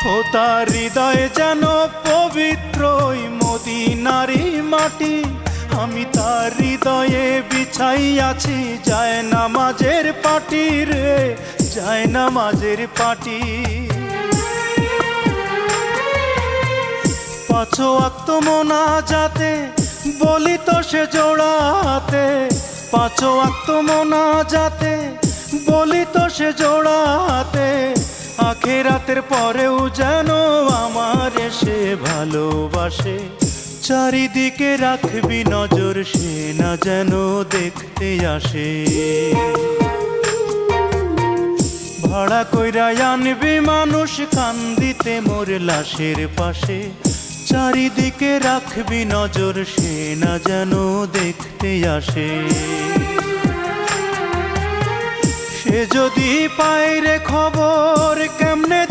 ও তার হৃদয়ে যেন পবিত্রই মদিনারি মাটি। আমি তার হৃদয়ে বিছাইয়াছি যায় নামাজের পাটি রে, যায় নামাজের পাটি। পাঁচ ওয়াক্ত মোনাজাতে বলি তো সে জোড়াতে, পাঁচ ওয়াক্ত মোনাজাতে বলি তো সে জোড়াতে। আখিরাতের পরেও যেন আমার সে ভালোবাসে। চারিদিকে রাখবি নজর সে না যেন দেখতে আসে। ভাড়া কইরা আনবি মানুষ কান্দিতে মোর লাশের পাশে। চারিদিকে রাখবি নজর সে না যেন দেখতে আসে। সে যদি পায় রে খবর কেমনে